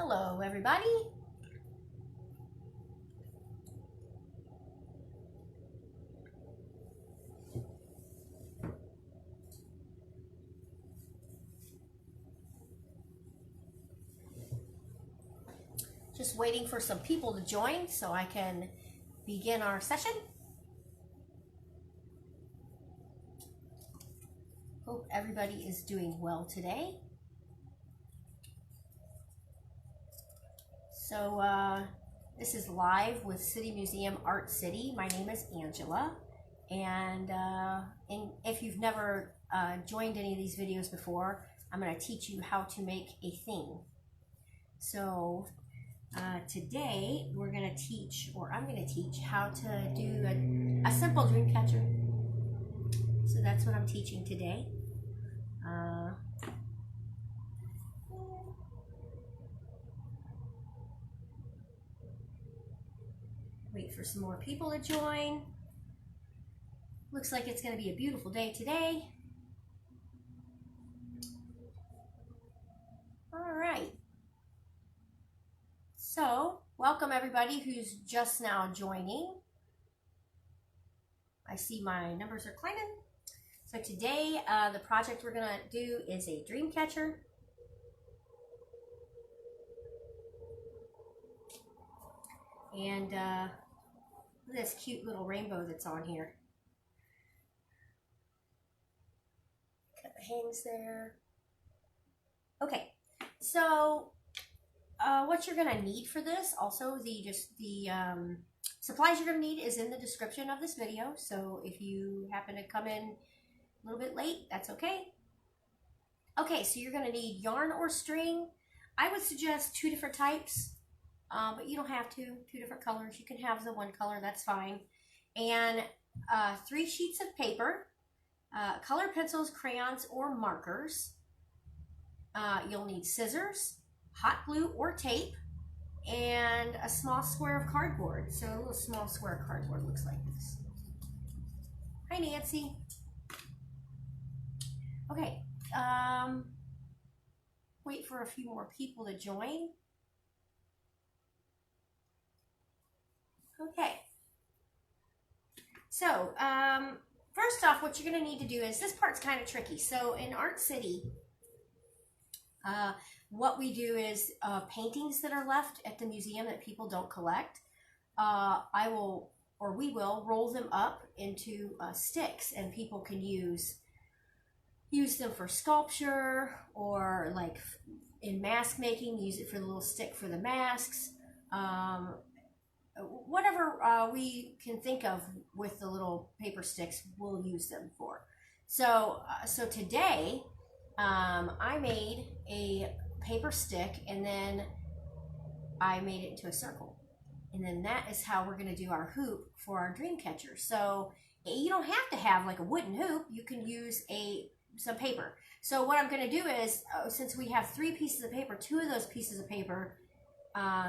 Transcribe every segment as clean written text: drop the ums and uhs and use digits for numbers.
Hello, everybody. Just waiting for some people to join so I can begin our session. Hope everybody is doing well today. So this is live with City Museum Art City. My name is Angela, and if you've never joined any of these videos before, I'm going to teach you how to make a theme. So today we're going to teach, or I'm going to teach, how to do a simple dream catcher. So that's what I'm teaching today. Wait for some more people to join. Looks like it's going to be a beautiful day today. All right. So, welcome everybody who's just now joining. I see my numbers are climbing. So today, the project we're going to do is a dream catcher. And look at this cute little rainbow that's on here. Kind of hangs there. Okay, so what you're going to need for this, also the supplies you're going to need is in the description of this video. So if you happen to come in a little bit late, that's okay. Okay, so you're going to need yarn or string. I would suggest 2 different types. But you don't have to. 2 different colors. You can have the one color, that's fine. And 3 sheets of paper, color pencils, crayons, or markers. You'll need scissors, hot glue or tape, and a small square of cardboard. So a little small square of cardboard looks like this. Hi, Nancy. Okay. Wait for a few more people to join. Okay, so first off, what you're going to need to do is, this part's kind of tricky. So in Art City, what we do is paintings that are left at the museum that people don't collect, we will roll them up into sticks, and people can use them for sculpture, or like in mask making, use it for the little stick for the masks. Whatever we can think of with the little paper sticks, we'll use them for. So today, I made a paper stick, and then I made it into a circle. And then that is how we're going to do our hoop for our dream catcher. So you don't have to have like a wooden hoop. You can use some paper. So what I'm going to do is, since we have 3 pieces of paper, 2 of those pieces of paper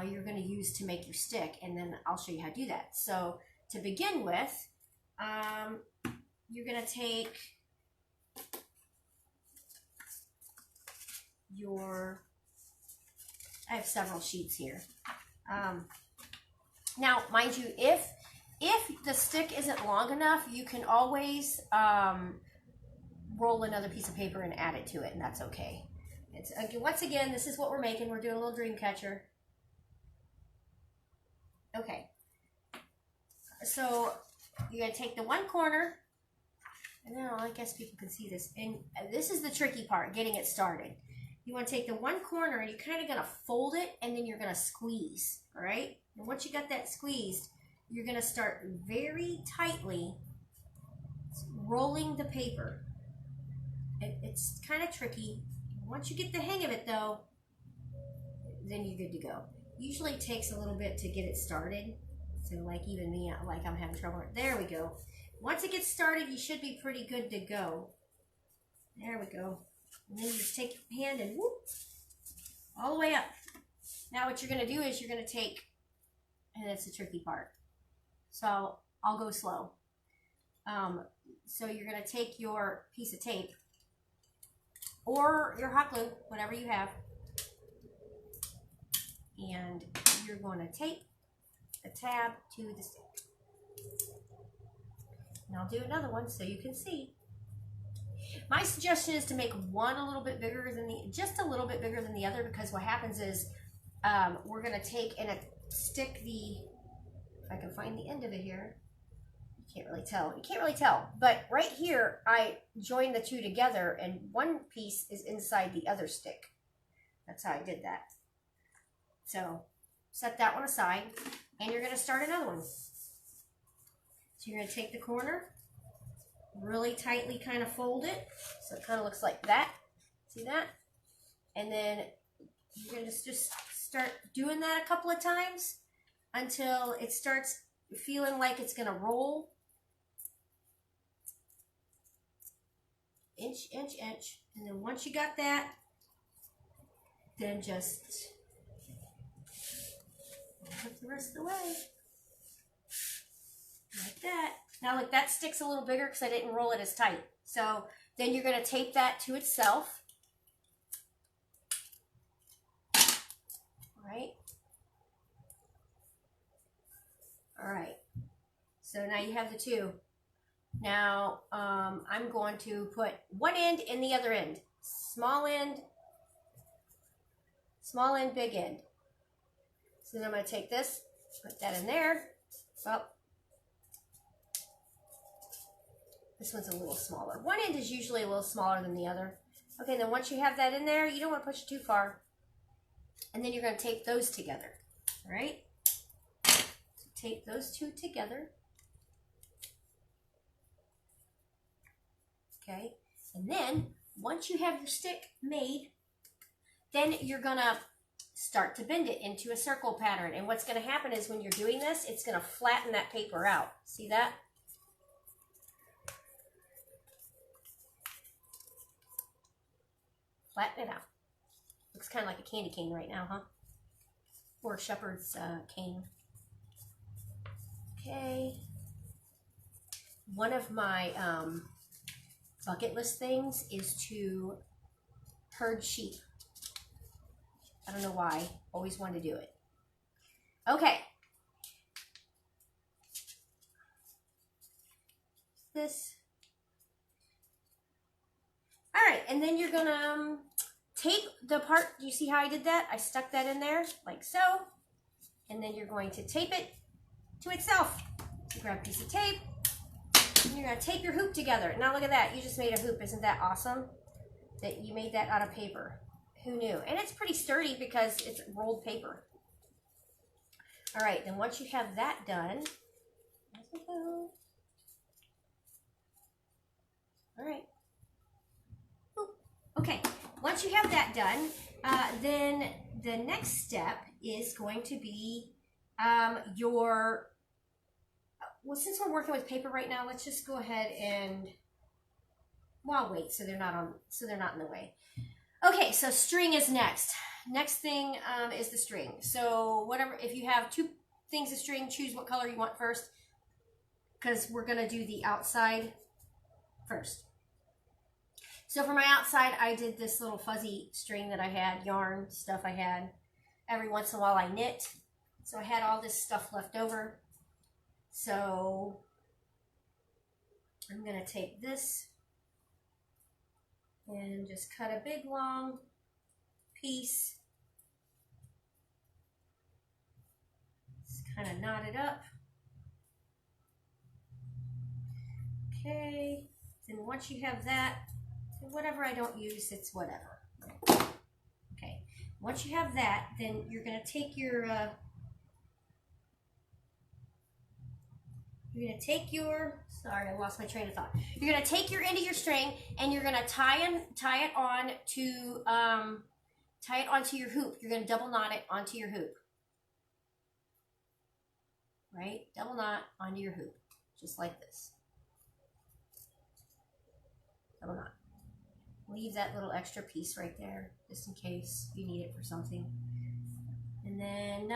you're going to use to make your stick, and then I'll show you how to do that. So to begin with, you're going to take I have several sheets here. Now, mind you, if the stick isn't long enough, you can always roll another piece of paper and add it to it, and that's okay. Once again, this is what we're making. We're doing a little dream catcher. Okay, so you're going to take the one corner, and now I guess people can see this, and this is the tricky part, getting it started. You want to take the one corner, and you're kind of going to fold it, and then you're going to squeeze, all right? And once you got that squeezed, you're going to start very tightly rolling the paper. It's kind of tricky. Once you get the hang of it, though, then you're good to go. Usually it takes a little bit to get it started. So like even me, like I'm having trouble. There we go. Once it gets started, you should be pretty good to go. There we go. And then you just take your hand and whoop, all the way up. Now what you're going to do is you're going to take, and that's the tricky part. So I'll go slow. So you're going to take your piece of tape or your hot glue, whatever you have. and you're going to tape the tab to the stick. And I'll do another one so you can see. My suggestion is to make one a little bit bigger than just a little bit bigger than the other, because what happens is we're going to take and stick the, if I can find the end of it here, you can't really tell, but right here I joined the two together and one piece is inside the other stick. That's how I did that. So set that one aside and you're going to start another one. So you're going to take the corner, really tightly kind of fold it so it kind of looks like that. See that? And then you're going to just start doing that a couple of times until it starts feeling like it's going to roll. Inch, inch, inch. And then once you got that, then just put the rest of the way. Like that. Now look, that stick's a little bigger because I didn't roll it as tight. So then you're going to tape that to itself. Right? All right. So now you have the two. Now I'm going to put one end in the other end. Small end, big end. So then I'm going to take this, put that in there. Well, this one's a little smaller. One end is usually a little smaller than the other. Okay, then once you have that in there, you don't want to push it too far. And then you're going to tape those together. All right? So tape those two together. Okay? And then, once you have your stick made, then you're going to start to bend it into a circle pattern. And what's going to happen is when you're doing this, it's going to flatten that paper out. See that? Flatten it out. Looks kind of like a candy cane right now, huh? Or a shepherd's cane. Okay. One of my bucket list things is to herd sheep. I don't know why. Always wanted to do it. Okay. This. All right, and then you're gonna tape the part. Do you see how I did that? I stuck that in there like so, and then you're going to tape it to itself. So grab a piece of tape, and you're gonna tape your hoop together. Now look at that, you just made a hoop. Isn't that awesome? That you made that out of paper. Who knew? And it's pretty sturdy because it's rolled paper. All right, then once you have that done, all right. Okay, once you have that done, then the next step is going to be well, since we're working with paper right now, let's just go ahead and, well, wait, so they're not in the way. Okay, so string is next. Next thing is the string. So whatever, if you have two things of string, choose what color you want first, because we're gonna do the outside first. So for my outside, I did this little fuzzy string that I had, yarn stuff I had. Every once in a while I knit. So I had all this stuff left over. So I'm going to take this and just cut a big long piece. Just kind of knot it up. Okay. Then once you have that, whatever I don't use, it's whatever. Okay, once you have that, then you're going to take your, sorry, I lost my train of thought. You're going to take your end of your string and you're going to tie it onto your hoop. You're going to double knot it onto your hoop. Right? Double knot onto your hoop, just like this. Double knot. Leave that little extra piece right there, just in case you need it for something. And then,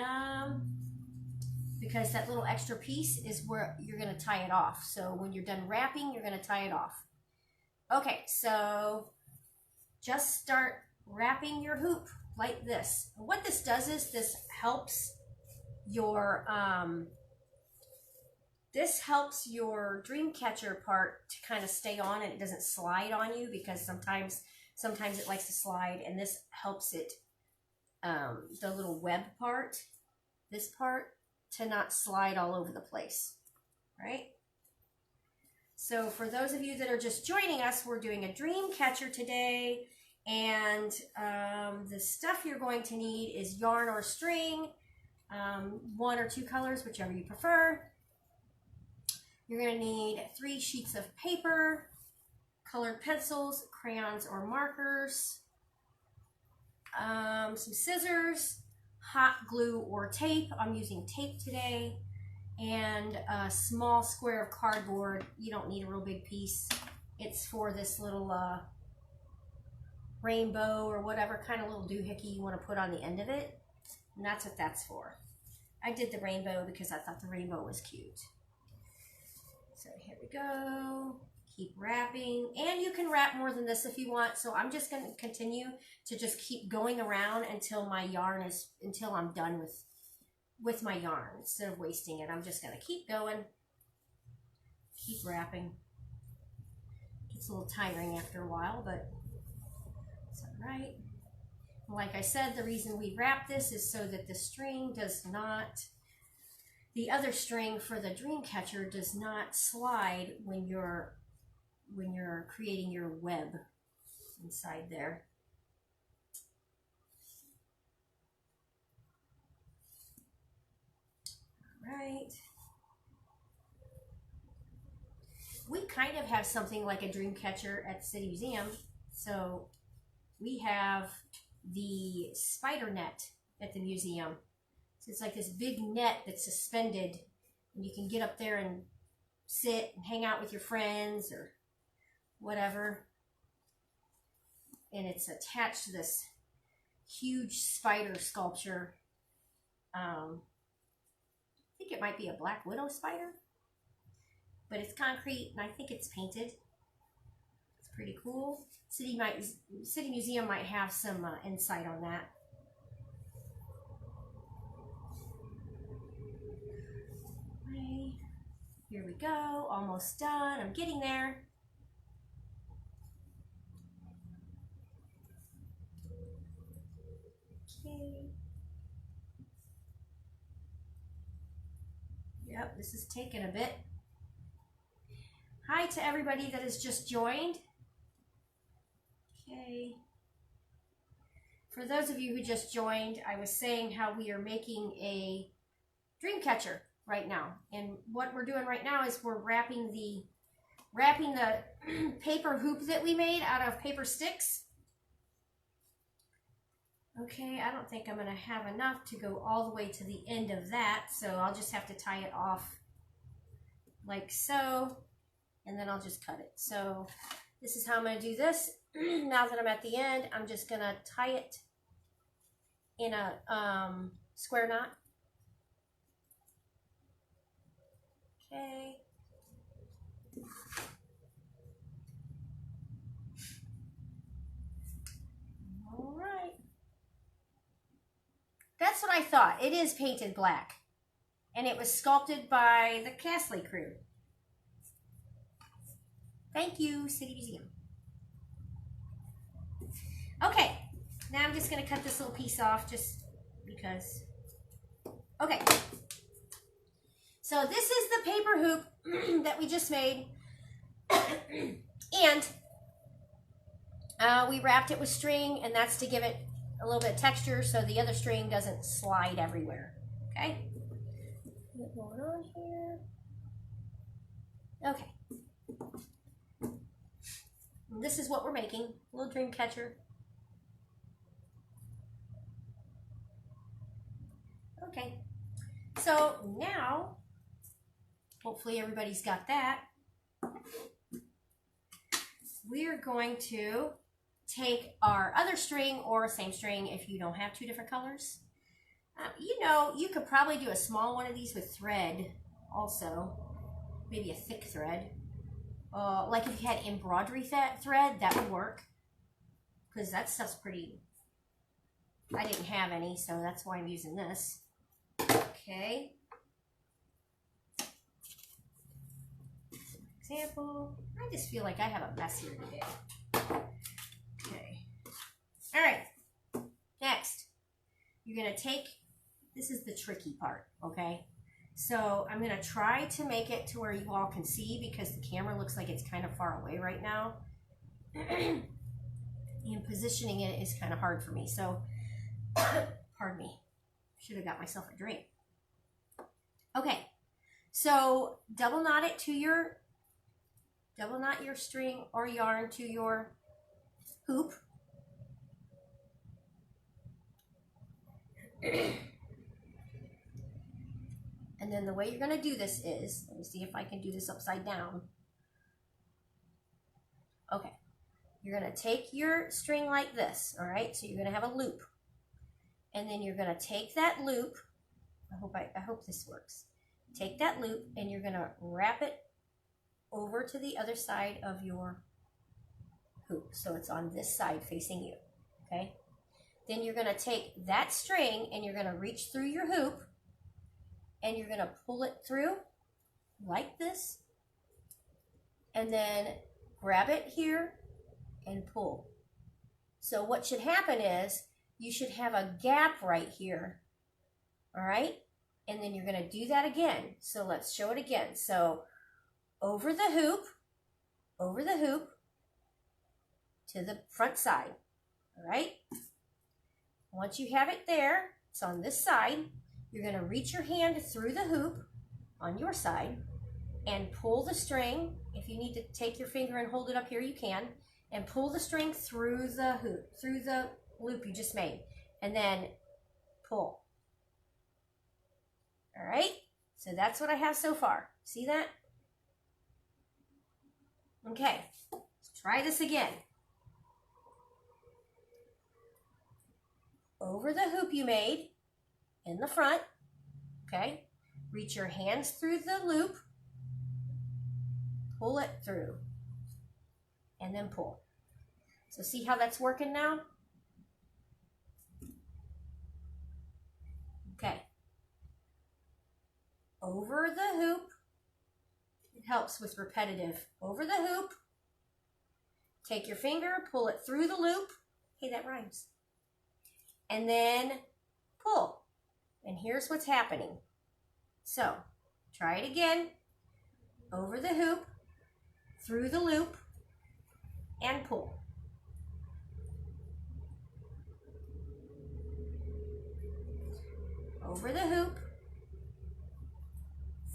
because that little extra piece is where you're going to tie it off. So when you're done wrapping, you're going to tie it off. Okay, so just start wrapping your hoop like this. And what this does is this helps your dream catcher part to kind of stay on, and it doesn't slide on you, because sometimes it likes to slide, and this helps it, the little web part, this part, to not slide all over the place, right? So for those of you that are just joining us, we're doing a dream catcher today, and the stuff you're going to need is yarn or string, 1 or 2 colors, whichever you prefer. You're going to need 3 sheets of paper, colored pencils, crayons or markers, some scissors, hot glue or tape. I'm using tape today, and a small square of cardboard. You don't need a real big piece. It's for this little rainbow or whatever kind of little doohickey you want to put on the end of it, and that's what that's for. I did the rainbow because I thought the rainbow was cute. So here we go. Keep wrapping, and you can wrap more than this if you want. So I'm just going to continue to just keep going around until my yarn is, until I'm done with my yarn. Instead of wasting it, I'm just going to keep going, keep wrapping. It's a little tiring after a while, but it's all right. Like I said, the reason we wrap this is so that the string does not, the other string for the dream catcher does not slide when you're creating your web inside there. All right. We kind of have something like a dream catcher at the City Museum. So we have the spider net at the museum. So it's like this big net that's suspended, and you can get up there and sit and hang out with your friends or whatever, and it's attached to this huge spider sculpture. I think it might be a black widow spider, but it's concrete, and I think it's painted. It's pretty cool. City Museum might have some insight on that. Okay, here we go, almost done. I'm getting there. Yep, this is taking a bit. Hi to everybody that has just joined. Okay. For those of you who just joined, I was saying how we are making a dream catcher right now. And what we're doing right now is we're wrapping the paper hoop that we made out of paper sticks. Okay, I don't think I'm going to have enough to go all the way to the end of that, so I'll just have to tie it off like so, and then I'll just cut it. So this is how I'm going to do this. Now that I'm at the end, I'm just going to tie it in a square knot. Okay. All right. That's what I thought. It is painted black, and it was sculpted by the Castley crew. Thank you, City Museum. Okay, now I'm just going to cut this little piece off just because. Okay, so this is the paper hoop that we just made, and we wrapped it with string, and that's to give it a little bit of texture so the other string doesn't slide everywhere. Okay, what's going on here? Okay, and this is what we're making, a little dream catcher. Okay, so now hopefully everybody's got that. We're going to take our other string, or same string if you don't have 2 different colors. You know, you could probably do a small one of these with thread also, maybe a thick thread. Like if you had embroidery thread, that would work, because that stuff's pretty I didn't have any, so that's why I'm using this. Okay. Example. I just feel like I have a mess here today. Okay. All right. Next, you're going to take, this is the tricky part, okay? So I'm going to try to make it to where you all can see because the camera looks like it's kind of far away right now. And positioning it is kind of hard for me. So, pardon me. Should have got myself a drink. Okay. So double knot your string or yarn to your hoop. And then the way you're going to do this is, let me see if I can do this upside down. Okay. You're going to take your string like this, all right? So you're going to have a loop. And then you're going to take that loop. I hope this works. Take that loop and you're going to wrap it over to the other side of your hoop. So it's on this side facing you, okay? Then you're going to take that string and you're going to reach through your hoop and you're going to pull it through like this. And then grab it here and pull. So what should happen is you should have a gap right here, all right? And then you're going to do that again. So let's show it again. So over the hoop to the front side, all right? Once you have it there, it's on this side, you're going to reach your hand through the hoop on your side and pull the string. If you need to take your finger and hold it up here, you can. And pull the string through the hoop, through the loop you just made. And then pull. All right? So that's what I have so far. See that? Okay. Let's try this again. Over the hoop you made in the front. Okay? Reach your hands through the loop. Pull it through. And then pull. So see how that's working now? Okay. Over the hoop. It helps with repetitive. Over the hoop. Take your finger, pull it through the loop. Hey, that rhymes. And then pull. And here's what's happening. So, try it again. Over the hoop, through the loop, and pull. Over the hoop,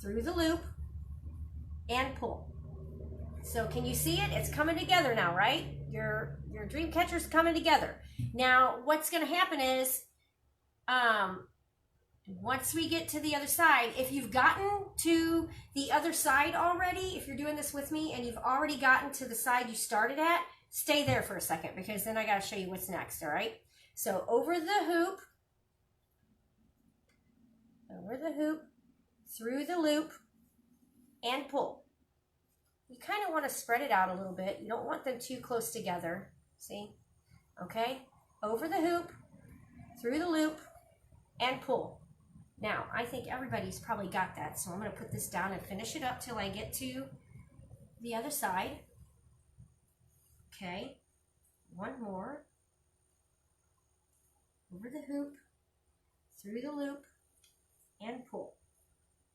through the loop, and pull. So can you see it? It's coming together now, right? Your dream catcher's coming together. Now, what's going to happen is, once we get to the other side, if you've gotten to the other side already, if you're doing this with me and you've already gotten to the side you started at, stay there for a second because then I got to show you what's next, all right? So over the hoop, through the loop, and pull. You kind of want to spread it out a little bit. You don't want them too close together. See? Okay? Over the hoop, through the loop, and pull. Now, I think everybody's probably got that, so I'm going to put this down and finish it up till I get to the other side. Okay. One more. Over the hoop, through the loop, and pull.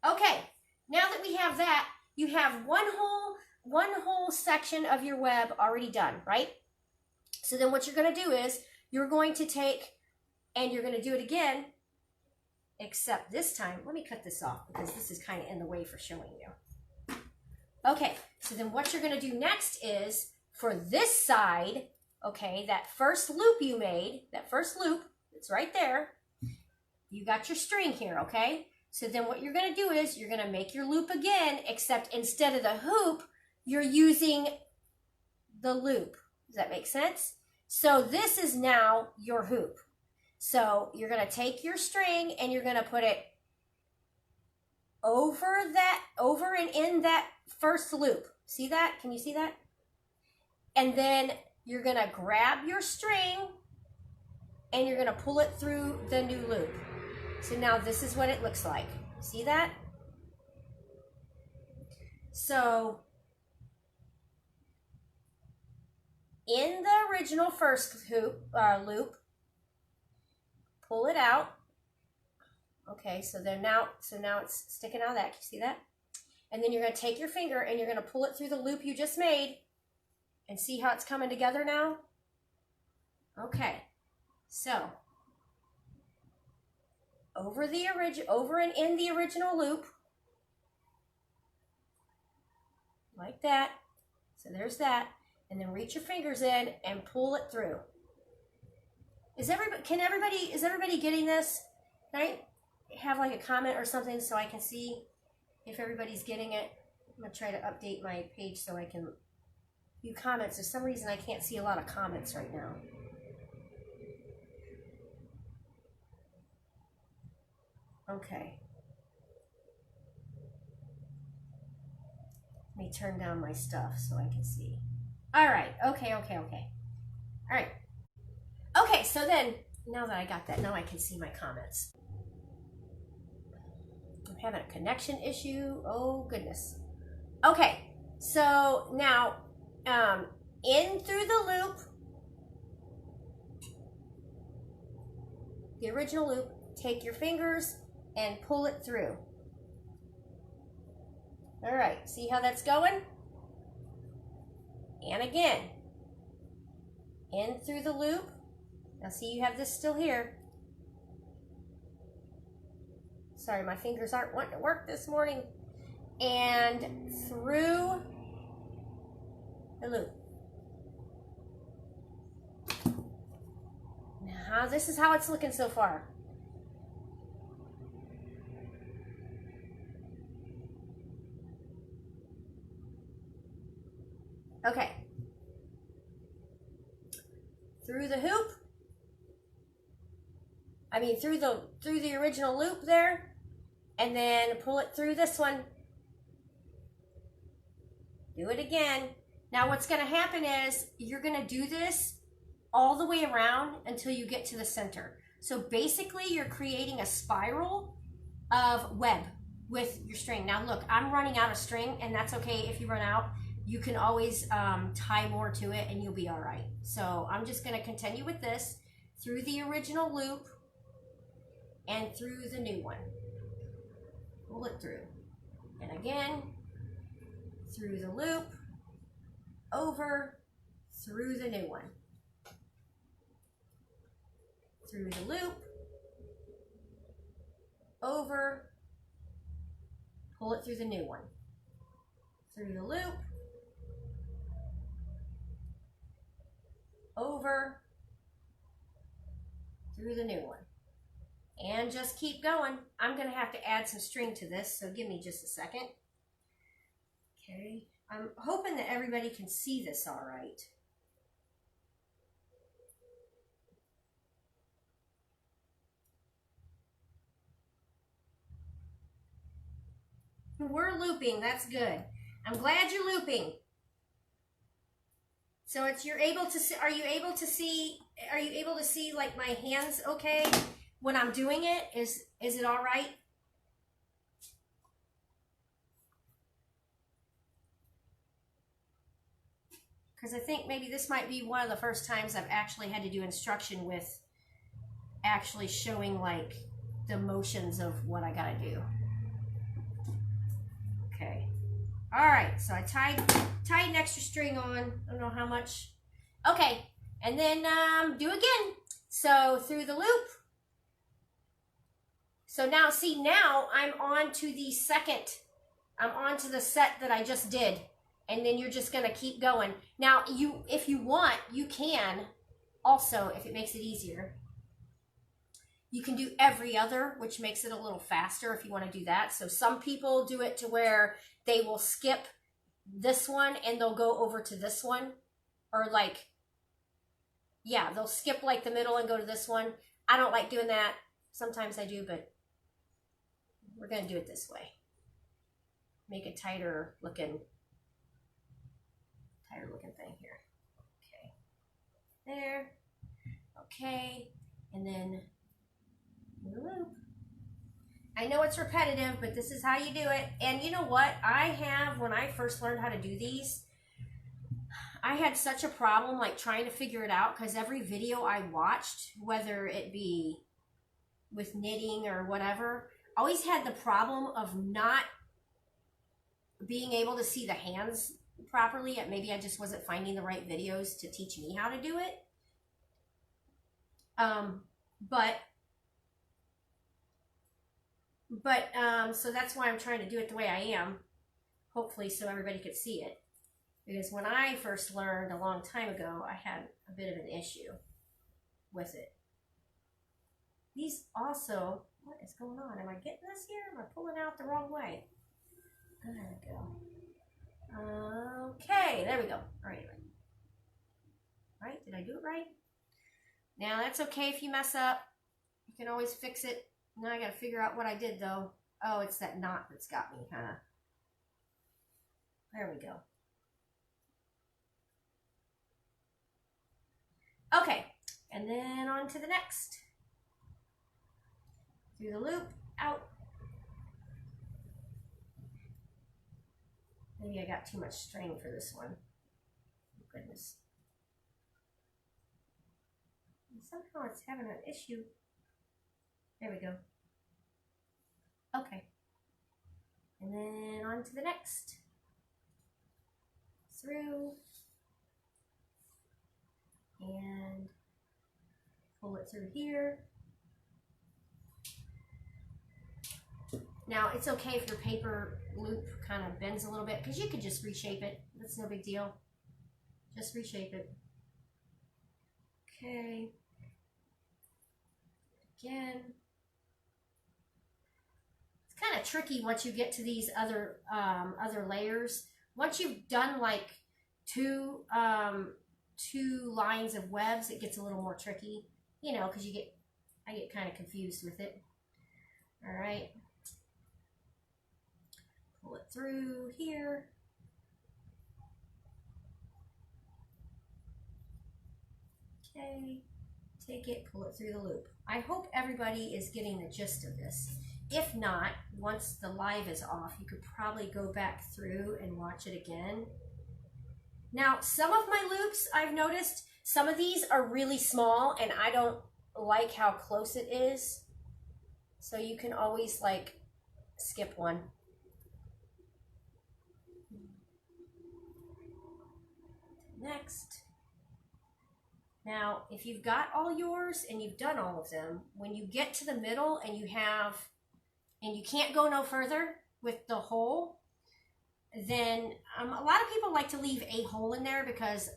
Okay, now that we have that, you have one whole section of your web already done, right? So then what you're going to do is you're going to take and you're going to do it again, except this time, let me cut this off because this is kind of in the way for showing you. Okay, so then what you're going to do next is for this side, okay, that first loop you made, that first loop, it's right there. You got your string here, okay? So then what you're going to do is you're going to make your loop again, except instead of the hoop, you're using the loop. Does that make sense? So this is now your hoop. So you're going to take your string and you're going to put it over and in that first loop. See that? Can you see that? And then you're going to grab your string and you're going to pull it through the new loop. So now this is what it looks like. See that? So in the original first loop, pull it out. Okay, so now it's sticking out of that. Can you see that? And then you're going to take your finger and you're going to pull it through the loop you just made, and see how it's coming together now? Okay, so over and in the original loop, like that. So there's that, and then reach your fingers in and pull it through. Is everybody getting this? Can I have like a comment or something so I can see if everybody's getting it? I'm gonna try to update my page so I can view comments. For some reason I can't see a lot of comments right now. Okay. Let me turn down my stuff so I can see. All right. Okay. All right. Okay, so then, now that I got that, now I can see my comments. I'm having a connection issue. Oh, goodness. Okay, so now, in through the loop, the original loop, take your fingers and pull it through. All right, see how that's going? And again, in through the loop. Now see, you have this still here. Sorry, my fingers aren't wanting to work this morning. And through the loop. Now this is how it's looking so far. Okay. Through the hoop. Through the original loop there, and then pull it through this one. Do it again. Now what's going to happen is you're going to do this all the way around until you get to the center. So basically you're creating a spiral of web with your string. Now look, I'm running out of string, and that's okay if you run out. You can always tie more to it and you'll be all right. So I'm just going to continue with this through the original loop and through the new one. Pull it through. And again, through the loop, over, through the new one. Through the loop, over, pull it through the new one. Through the loop, over, through the new one. And just keep going. I'm going to have to add some string to this, so give me just a second. Okay, I'm hoping that everybody can see this all right. We're looping, that's good. I'm glad you're looping. So it's you're able to see, are you able to see like my hands okay when I'm doing it? Is it all right? Because I think maybe this might be one of the first times I've actually had to do instruction with actually showing like the motions of what I gotta do. Okay. All right, so I tied an extra string on. I don't know how much. Okay, and then do again. So through the loop. So now, see, now I'm on to the I'm on to the set that I just did. And then you're just gonna keep going. Now, if you want, you can also, if it makes it easier, you can do every other, which makes it a little faster if you want to do that. So some people do it to where they will skip this one and they'll go over to this one. Or like, yeah, they'll skip like the middle and go to this one. I don't like doing that. Sometimes I do, but we're gonna do it this way. Make a tighter looking thing here. Okay. There. Okay. and then the loop. I know it's repetitive, but this is how you do it. And you know what? When I first learned how to do these, I had such a problem like trying to figure it out because every video I watched, whether it be with knitting or whatever, always had the problem of not being able to see the hands properly. Maybe I just wasn't finding the right videos to teach me how to do it. So that's why I'm trying to do it the way I am, hopefully so everybody could see it. Because when I first learned a long time ago, I had a bit of an issue with it. These also, what is going on? Am I getting this here? Am I pulling out the wrong way? There we go. Okay, there we go. All right. Right? Did I do it right? Now, that's okay if you mess up. You can always fix it. Now I got to figure out what I did, though. Oh, it's that knot that's got me, kind of. There we go. Okay, and then on to the next. Through the loop, out. Maybe I got too much string for this one. Oh, goodness. And somehow it's having an issue. There we go. Okay. And then on to the next. Through. And pull it through here. Now, it's okay if your paper loop kind of bends a little bit, because you could just reshape it. That's no big deal. Just reshape it. Okay. Again. It's kind of tricky once you get to these other layers. Once you've done like two lines of webs, it gets a little more tricky, you know, because I get kind of confused with it. All right. Pull it through here. Okay, take it, pull it through the loop. I hope everybody is getting the gist of this. If not, once the live is off, you could probably go back through and watch it again. Now, some of my loops, I've noticed, some of these are really small and I don't like how close it is. So you can always like skip one. Next. Now, if you've got all yours and you've done all of them, when you get to the middle and you can't go no further with the hole, then a lot of people like to leave a hole in there because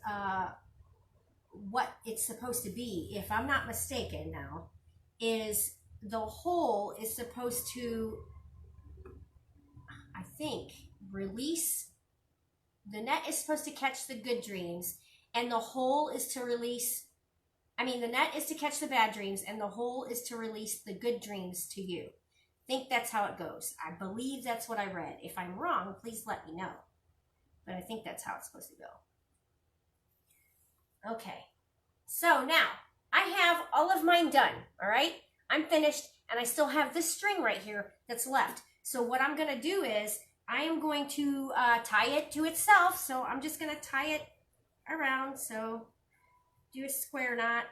what it's supposed to be, if I'm not mistaken now, is the hole is supposed to, I think, release. The net is supposed to catch the good dreams, and the hole is to release, the net is to catch the bad dreams, and the hole is to release the good dreams to you. I think that's how it goes. I believe that's what I read. If I'm wrong, please let me know. But I think that's how it's supposed to go. Okay. So now, I have all of mine done, all right? I'm finished, and I still have this string right here that's left. So what I'm going to do is, I am going to tie it to itself. So I'm just going to tie it around. So do a square knot,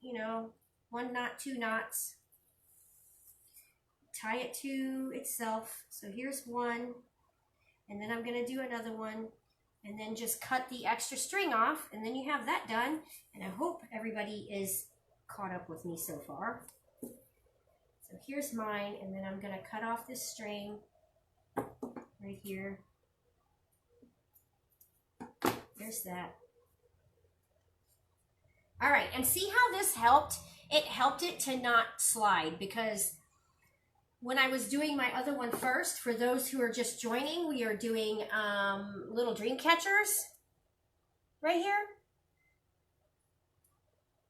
you know, 1 knot, 2 knots. Tie it to itself. So here's one, and then I'm going to do another one, and then just cut the extra string off, and then you have that done. And I hope everybody is caught up with me so far. So here's mine, and then I'm going to cut off this string right here. There's that. All right, and see how this helped? It helped it to not slide, because when I was doing my other one first, for those who are just joining, we are doing little dream catchers right here.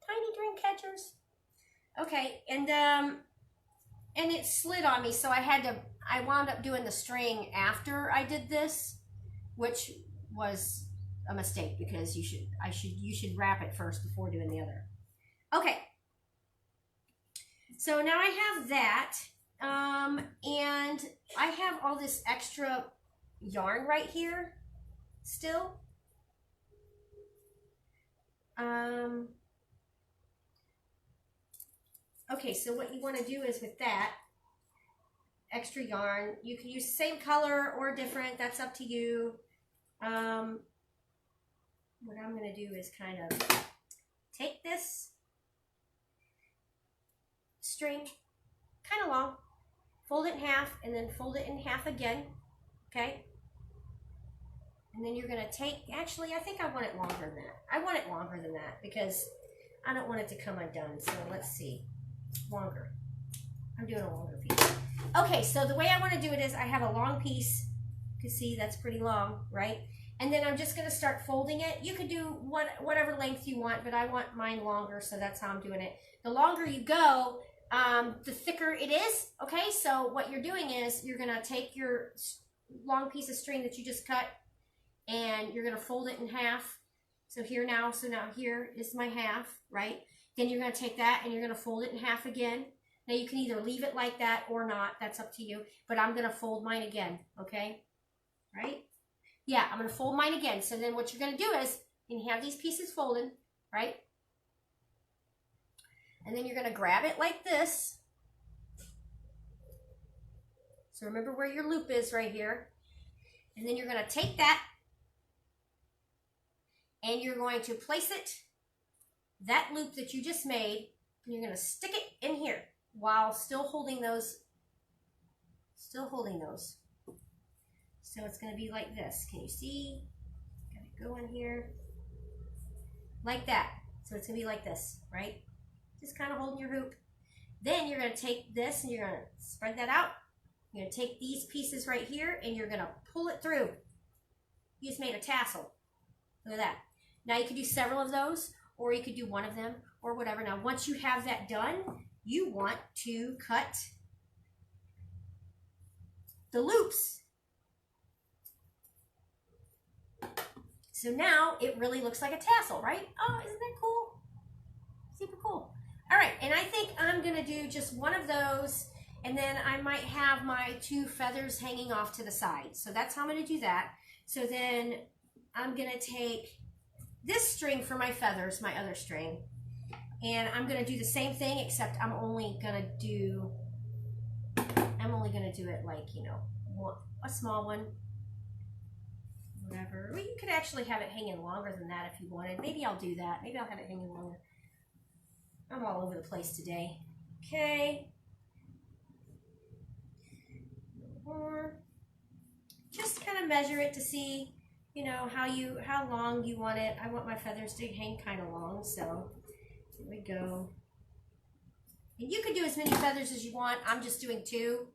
Tiny dream catchers. Okay, and it slid on me, so I wound up doing the string after I did this, which was a mistake, because you should wrap it first before doing the other. Okay. So now I have that, and I have all this extra yarn right here still. Okay, so what you want to do is with that extra yarn, you can use the same color or different, that's up to you. What I'm going to do is kind of take this string, kind of long, fold it in half, and then fold it in half again, okay? And then you're going to take, actually, I think I want it longer than that. I want it longer than that because I don't want it to come undone. So let's see, longer. I'm doing a longer piece. Okay, so the way I want to do it is I have a long piece. You can see that's pretty long, right? And then I'm just going to start folding it. You could do whatever length you want, but I want mine longer, so that's how I'm doing it. The longer you go, the thicker it is, okay? So what you're doing is you're going to take your long piece of string that you just cut, and you're going to fold it in half. So now here is my half, right? Then you're going to take that and you're going to fold it in half again. Now you can either leave it like that or not, that's up to you, but I'm going to fold mine again, okay? Right? Yeah, I'm going to fold mine again. So then what you're going to do is, you have these pieces folded, right? And then you're going to grab it like this. So remember where your loop is right here. And then you're going to take that and you're going to place it, that loop that you just made, and you're going to stick it in here while still holding those. So it's going to be like this. Can you see? Got to go in here like that. So it's going to be like this, right? Just kind of holding your hoop. Then you're going to take this and you're going to spread that out. You're going to take these pieces right here and you're going to pull it through. You just made a tassel. Look at that. Now you could do several of those, or you could do one of them, or whatever. Now once you have that done, you want to cut the loops. So now it really looks like a tassel, right? Oh, isn't that cool? Super cool. All right, and I think I'm gonna do just one of those, and then I might have my 2 feathers hanging off to the side. So that's how I'm gonna do that. So then I'm gonna take this string for my feathers, my other string, and I'm gonna do the same thing, except I'm only gonna do it like, you know, a small one, whatever. Well, you could actually have it hanging longer than that if you wanted. Maybe I'll do that. Maybe I'll have it hanging longer. I'm all over the place today. Okay. More. Just kind of measure it to see, you know, how long you want it. I want my feathers to hang kind of long, so here we go. And you could do as many feathers as you want. I'm just doing 2,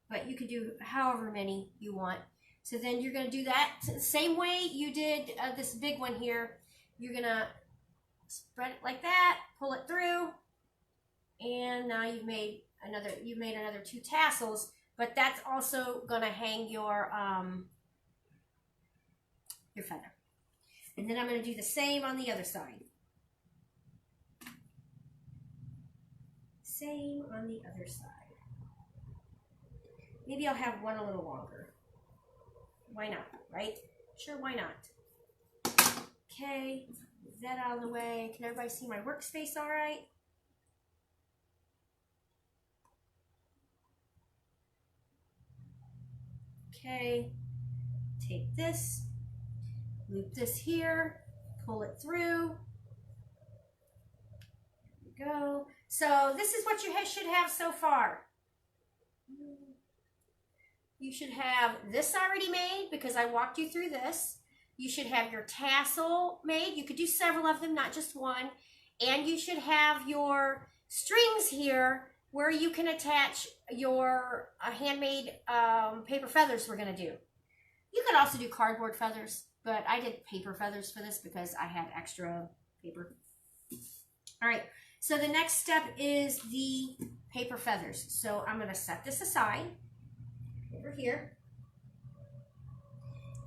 but you could do however many you want. So then you're going to do that the same way you did this big one here. You're going to spread it like that, pull it through, and now you've made another 2 tassels, but that's also going to hang your feather. And then I'm going to do the same on the other side. Same on the other side. Maybe I'll have one a little longer. Why not, right? Sure, why not? Okay, move that out of the way. Can everybody see my workspace all right? Okay, take this, loop this here, pull it through. There we go. So this is what you should have so far. You should have this already made because I walked you through this. You should have your tassel made. You could do several of them, not just one. And you should have your strings here where you can attach your handmade paper feathers we're going to do. You could also do cardboard feathers, but I did paper feathers for this because I had extra paper. All right, so the next step is the paper feathers. So I'm going to set this aside over here,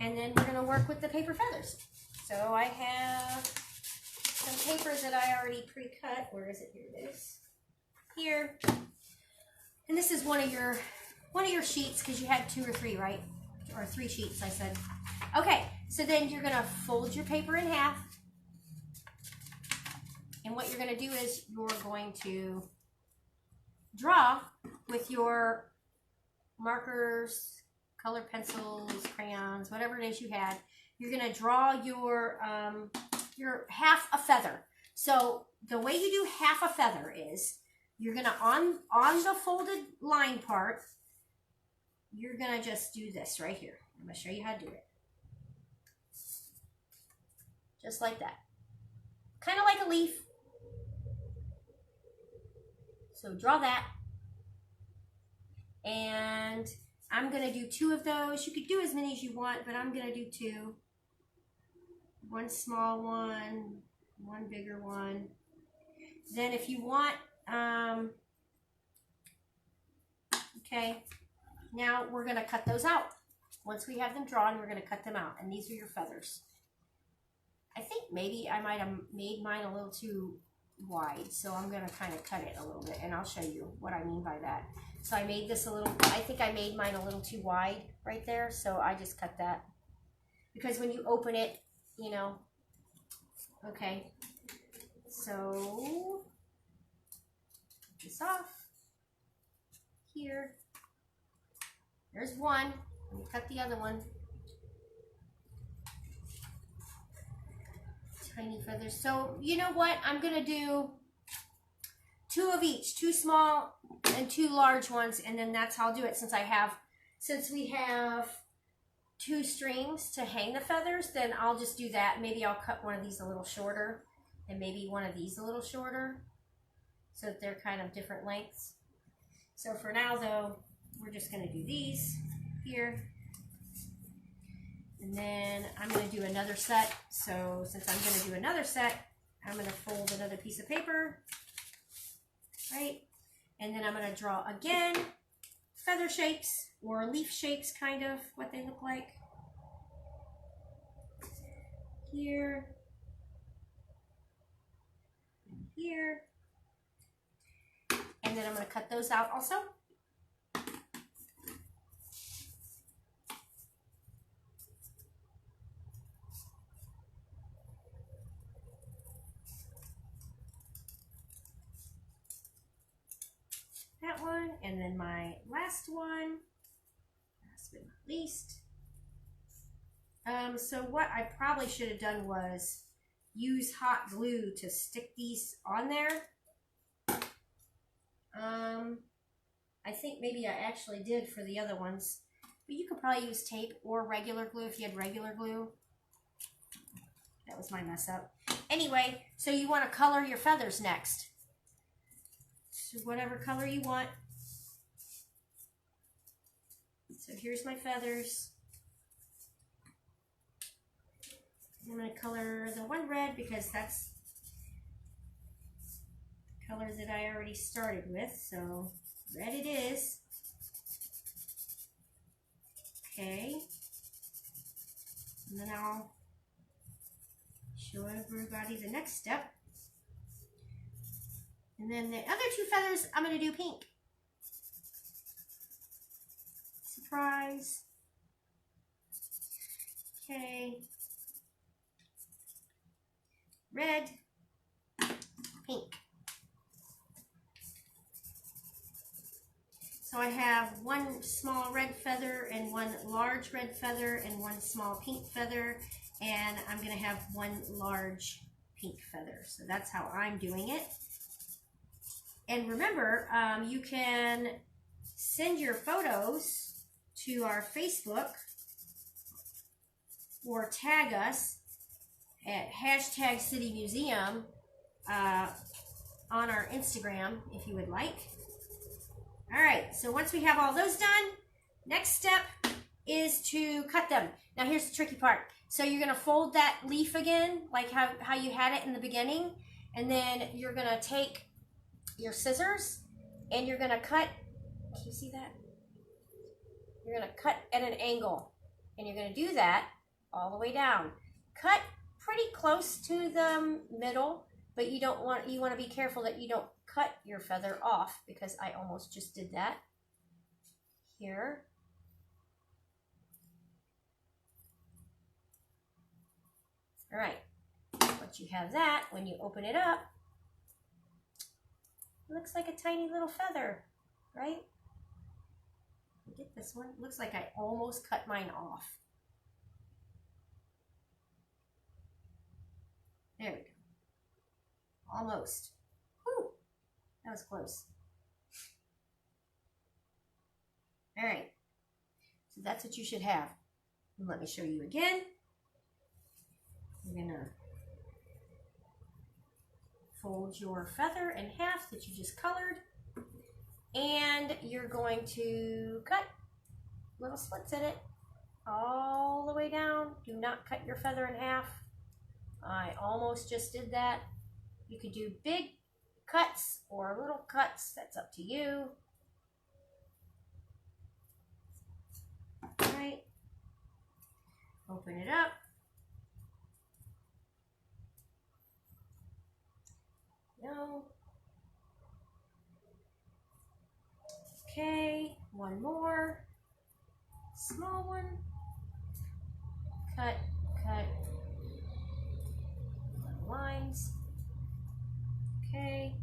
and then we're going to work with the paper feathers. So I have some paper that I already pre-cut. Where is it? Here it is. here. And this is one of your sheets, because you had 2 or 3, right? Or 3 sheets, I said. Okay, so then you're gonna fold your paper in half. And what you're gonna do is you're going to draw with your markers, colored pencils, crayons, whatever it is you had. You're gonna draw your half a feather. So the way you do half a feather is you're gonna on the folded line part, you're gonna just do this right here. I'm gonna show you how to do it. Just like that. Kind of like a leaf. So draw that. And I'm going to do 2 of those. You could do as many as you want, but I'm going to do 2. 1 small one, 1 bigger one. Then if you want, okay, now we're going to cut those out. Once we have them drawn, we're going to cut them out. And these are your feathers. I think maybe I might have made mine a little too wide, so I'm going to kind of cut it a little bit, and I'll show you what I mean by that. So I made this a little, I think I made mine a little too wide right there, so I just cut that. Because when you open it, you know, okay, so take this off here. There's one. Let me cut the other one. Tiny feathers. So you know what? I'm gonna do 2 of each, 2 small and 2 large ones, and then that's how I'll do it. Since we have 2 strings to hang the feathers, then I'll just do that. Maybe I'll cut one of these a little shorter, and maybe one of these a little shorter, so that they're kind of different lengths. So for now, though, we're just gonna do these here. And then I'm going to do another set. So since I'm going to do another set, I'm going to fold another piece of paper, right? And then I'm going to draw again feather shapes or leaf shapes, kind of what they look like. Here. And here. And then I'm going to cut those out also. That one, and then my last one, last but not least. So what I probably should have done was use hot glue to stick these on there. I think maybe I actually did for the other ones, but you could probably use tape or regular glue if you had regular glue. That was my mess up. Anyway, so you want to color your feathers next. So whatever color you want. So here's my feathers. I'm going to color the one red because that's the color that I already started with. So red it is. Okay. And then I'll show everybody the next step. And then the other 2 feathers, I'm going to do pink. Surprise. Okay. Red, pink. So I have 1 small red feather and 1 large red feather and 1 small pink feather. And I'm going to have 1 large pink feather. So that's how I'm doing it. And remember, you can send your photos to our Facebook or tag us at #CityMuseum on our Instagram if you would like. All right, so once we have all those done, next step is to cut them. Now here's the tricky part. So you're going to fold that leaf again, like how you had it in the beginning, and then you're going to take your scissors and you're going to cut. Can you see that? You're going to cut at an angle, and you're going to do that all the way down. Cut pretty close to the middle, but you want to be careful that you don't cut your feather off, because I almost just did that here. All right, once you have that, when you open it up, it looks like a tiny little feather, right? Get this one. It looks like I almost cut mine off. There we go. Almost. Whew, that was close. All right, so that's what you should have. And let me show you again. You're gonna fold your feather in half that you just colored, and you're going to cut little slits in it all the way down. Do not cut your feather in half. I almost just did that. You could do big cuts or little cuts, that's up to you. All right, open it up. No. Okay, one more. Small one. Cut, cut. Lines. Okay,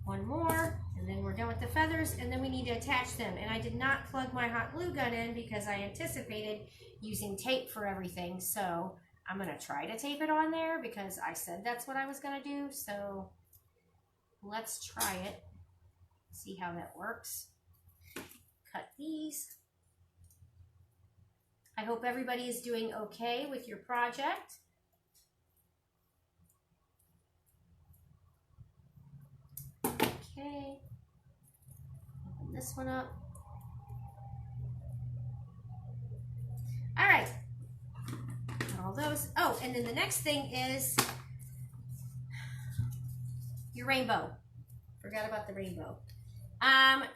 one more, and then we're done with the feathers, and then we need to attach them. And I did not plug my hot glue gun in because I anticipated using tape for everything. So I'm gonna try to tape it on there because I said that's what I was gonna do. So let's try it, see how that works. Cut these. I hope everybody is doing okay with your project. Okay, open this one up. All right, got all those. Oh, and then the next thing is your rainbow. Forgot about the rainbow.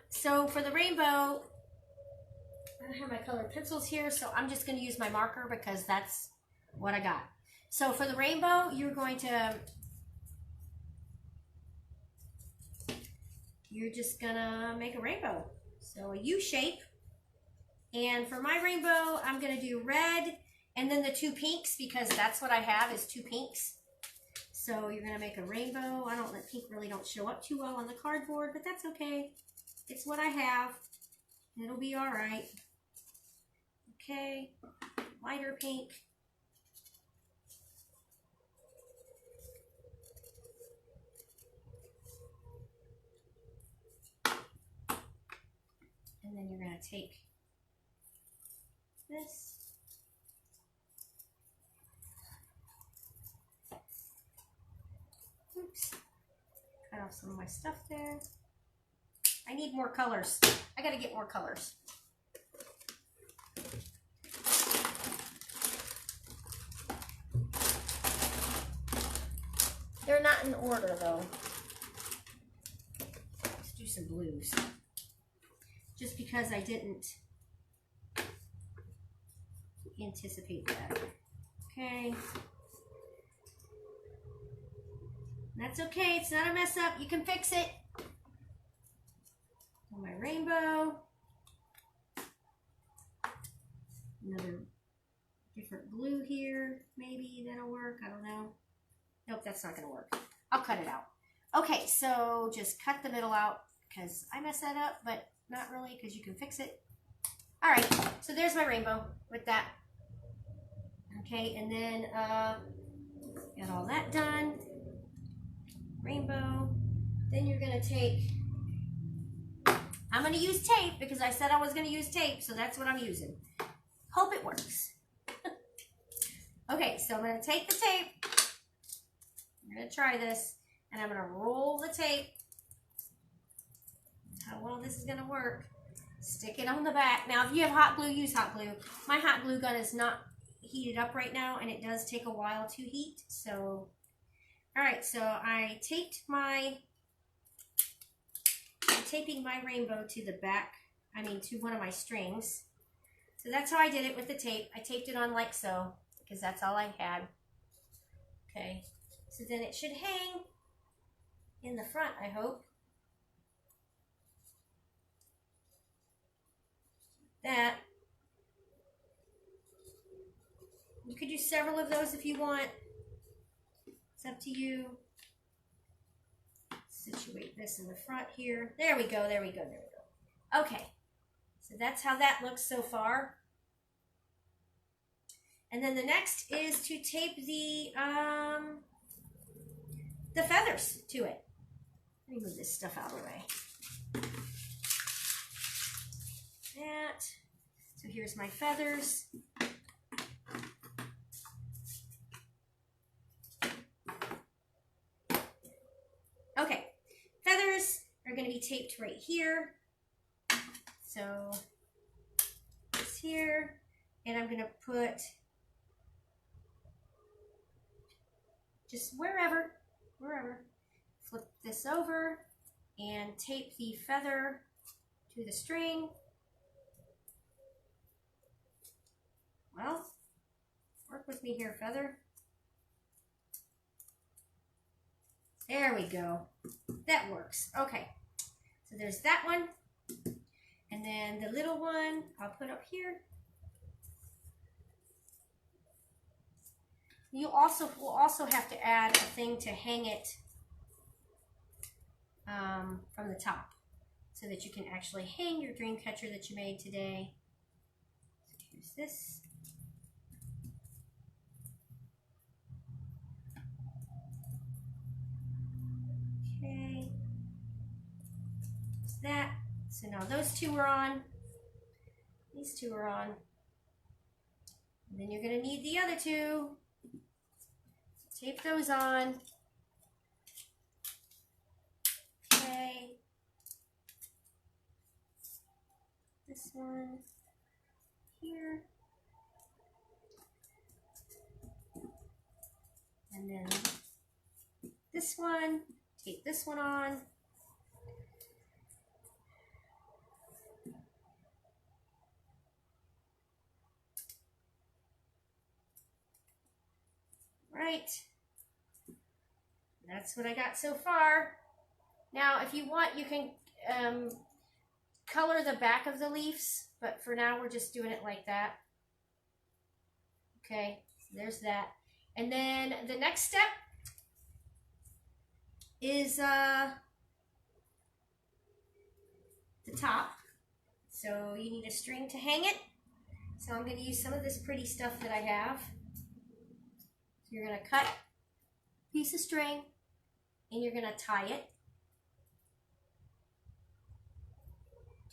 So for the rainbow, I don't have my colored pencils here, so I'm just going to use my marker because that's what I got. So for the rainbow, you're just gonna make a rainbow. So a U shape. And for my rainbow, I'm gonna do red and then the two pinks because that's what I have is two pinks. So you're gonna make a rainbow. Pink really don't show up too well on the cardboard, but that's okay. It's what I have. It'll be all right. Okay, lighter pink. And then you're going to take this. Oops. Cut off some of my stuff there. I need more colors. I got to get more colors. They're not in order though. Let's do some blues. Just because I didn't anticipate that. Okay. That's okay. It's not a mess up. You can fix it. My rainbow. Another different blue here. Maybe that'll work. I don't know. Nope, that's not going to work. I'll cut it out. Okay, so just cut the middle out because I messed that up, but not really because you can fix it. All right, so there's my rainbow with that. Okay, and then got all that done. Rainbow. Then you're going to take, I'm going to use tape because I said I was going to use tape, so that's what I'm using. Hope it works. Okay, so I'm going to take the tape. I'm going to try this, and I'm going to roll the tape. How well this is going to work. Stick it on the back. Now, if you have hot glue, use hot glue. My hot glue gun is not heated up right now, and it does take a while to heat. So, all right, so I'm taping my rainbow to the back, to one of my strings. So that's how I did it with the tape. I taped it on like so, because that's all I had. Okay, so then it should hang in the front, I hope. That. You could do several of those if you want. It's up to you. Situate this in the front here. There we go, there we go, there we go. Okay, so that's how that looks so far. And then the next is to tape the feathers to it. Let me move this stuff out of the way. That. So here's my feathers. Okay, feathers are going to be taped right here. So this here, and I'm going to put just wherever. Flip this over and tape the feather to the string. Well, work with me here, feather. There we go. That works. Okay. So there's that one. And then the little one I'll put up here. You will also have to add a thing to hang it from the top so that you can actually hang your dream catcher that you made today. So here's this. Okay. There's that. So now those two are on. These two are on. And then you're going to need the other two. Tape those on. Okay. This one here. And then this one. Tape this one on. Right. That's what I got so far. Now, if you want, you can color the back of the leaves, but for now, we're just doing it like that. Okay, so there's that. And then the next step is the top. So you need a string to hang it. So I'm going to use some of this pretty stuff that I have. So you're going to cut a piece of string and you're going to tie it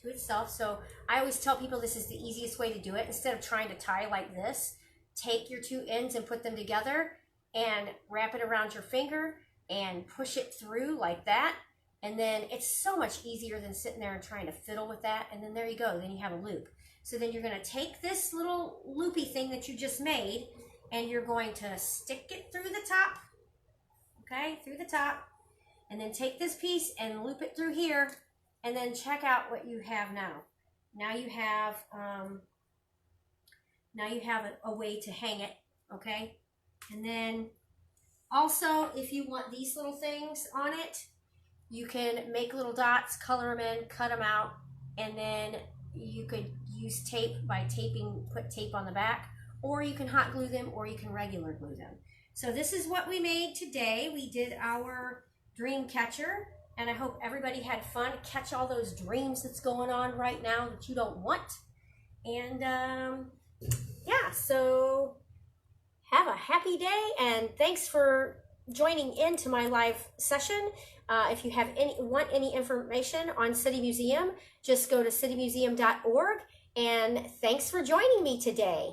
to itself. So I always tell people this is the easiest way to do it. Instead of trying to tie like this, take your two ends and put them together and wrap it around your finger and push it through like that. And then it's so much easier than sitting there and trying to fiddle with that. And then there you go. Then you have a loop. So then you're going to take this little loopy thing that you just made and you're going to stick it through the top. Okay, through the top. And then take this piece and loop it through here. And then check out what you have now. Now you have a way to hang it. Okay. And then also, if you want these little things on it, you can make little dots, color them in, cut them out, and then you could use tape by put tape on the back, or you can hot glue them, or you can regular glue them. So this is what we made today. We did our dream catcher, and I hope everybody had fun to catch all those dreams that's going on right now that you don't want. And yeah, so have a happy day, and thanks for joining into my live session. If you have want any information on City Museum, just go to citymuseum.org, and thanks for joining me today.